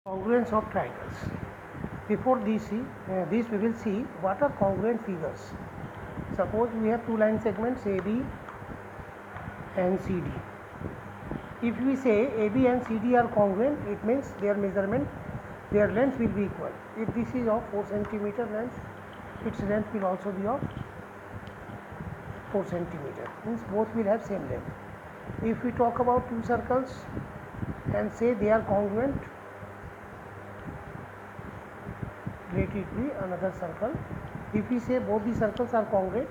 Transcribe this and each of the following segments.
Congruence of triangles. Before this we will see what are congruent figures. Suppose we have two line segments AB and CD. If we say AB and CD are congruent, it means their measurement, their length will be equal. If this is of 4 centimeter length, its length will also be of 4 centimeter. Means both will have same length. If we talk about two circles and say they are congruent, let it be another circle. If we say both the circles are congruent,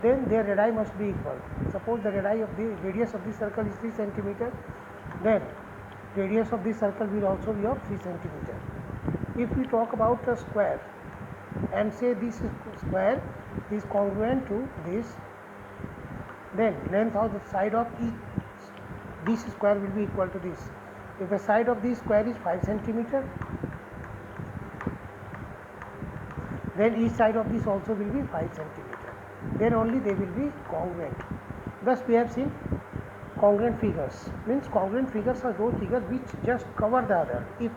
then their radii must be equal. Suppose the radius of this circle is 3 centimeter, then radius of this circle will also be of 3 centimeter. If we talk about a square and say this square is congruent to this, then length of the side of this square will be equal to this. If the side of this square is 5 centimeter, then each side of this also will be 5 centimeter. Then only they will be congruent. Thus we have seen congruent figures. Means congruent figures are those figures which just cover the other. If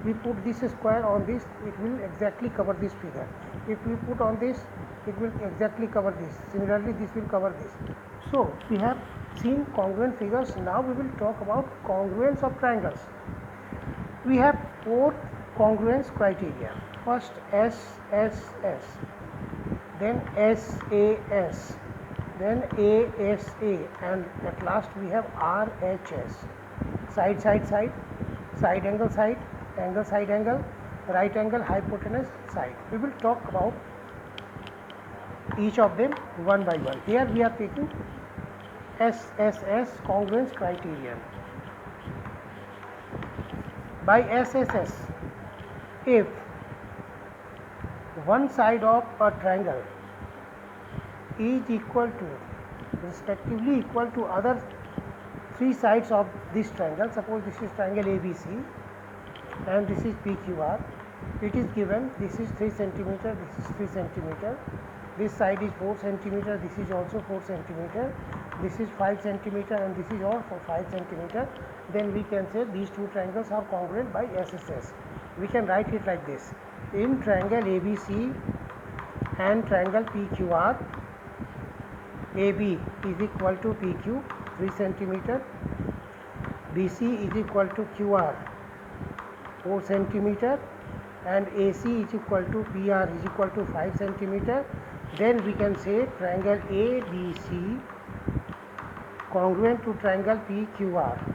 we put this square on this, it will exactly cover this figure. If we put on this, it will exactly cover this. Similarly, this will cover this. So we have seen congruent figures. Now we will talk about congruence of triangles. We have four congruence criteria. First SSS, then SAS, then ASA, and at last we have RHS. Side, side, side, side angle, side angle, right angle, hypotenuse, side. We will talk about each of them one by one. Here we are taking SSS congruence criterion. By SSS, if one side of a triangle is respectively equal to other three sides of this triangle. Suppose this is triangle ABC and this is PQR. It is given this is 3 centimeter, this is 3 centimeter, this side is 4 centimeter, this is also 4 centimeter, this is 5 centimeter and this is also 5 centimeter. Then we can say these two triangles are congruent by SSS. We can write it like this: in triangle ABC and triangle PQR, AB is equal to PQ 3 centimeter, BC is equal to QR 4 centimeter, and AC is equal to PR is equal to 5 centimeter. Then we can say triangle ABC congruent to triangle PQR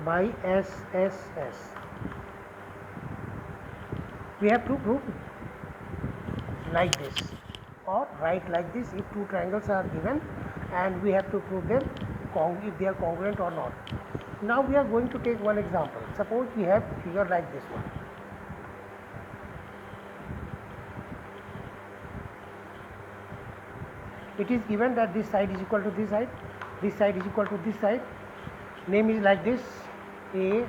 by SSS. We have to prove like this or write like this if two triangles are given, and we have to prove them if they are congruent or not. Now we are going to take one example. Suppose we have figure like this one. It is given that this side is equal to this side is equal to this side. Name is like this: A,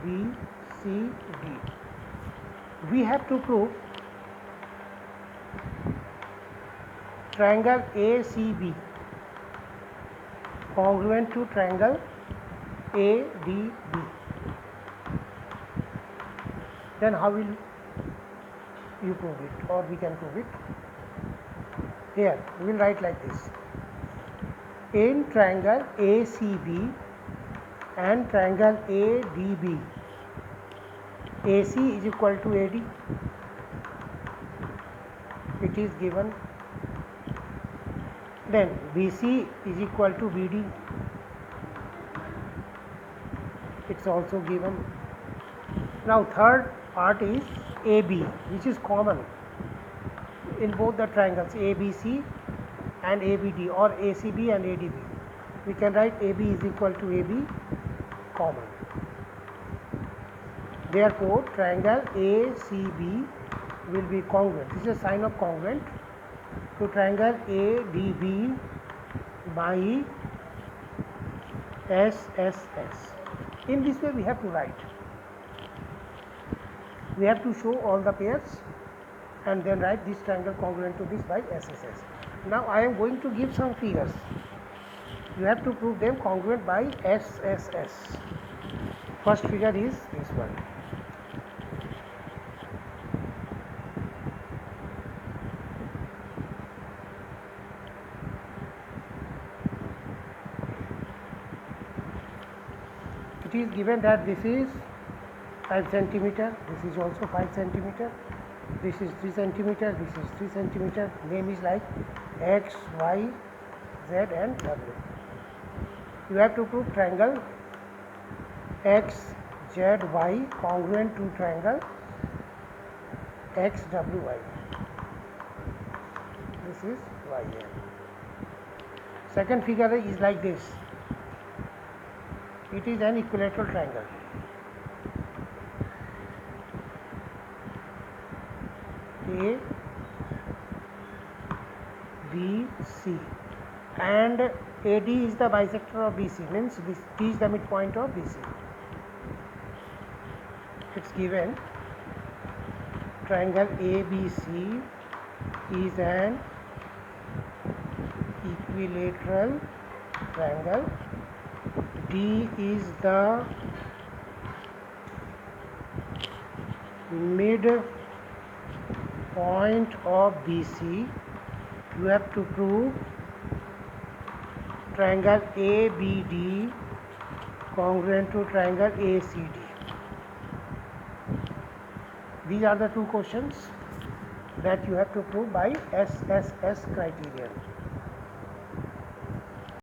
B, C, D. We have to prove triangle ACB congruent to triangle ADB. Then how will you prove it, or we can prove it? Here we will write like this: in triangle ACB and triangle ADB, AC is equal to AD. It is given. Then BC is equal to BD. It's also given. Now third part is AB, which is common in both the triangles ABC and ABD, or ACB and ADB. We can write AB is equal to AB common. Therefore, triangle ACB will be congruent. This is a sign of congruent to triangle ADB by SSS. In this way we have to write. We have to show all the pairs and then write this triangle congruent to this by SSS. Now I am going to give some figures. You have to prove them congruent by SSS. First figure is this one. is given that this is 5 centimeter, this is also 5 centimeter, this is 3 centimeter, this is 3 centimeter. Name is like X, Y, Z and W. You have to prove triangle X, Z, Y congruent to triangle X, W, Y. This is Y. Second figure is like this. It is an equilateral triangle. A, B, C, and AD is the bisector of BC, means this D is the midpoint of BC. It's given triangle ABC is an equilateral triangle. D is the mid point of BC. You have to prove triangle ABD congruent to triangle ACD. These are the two questions that you have to prove by SSS criterion.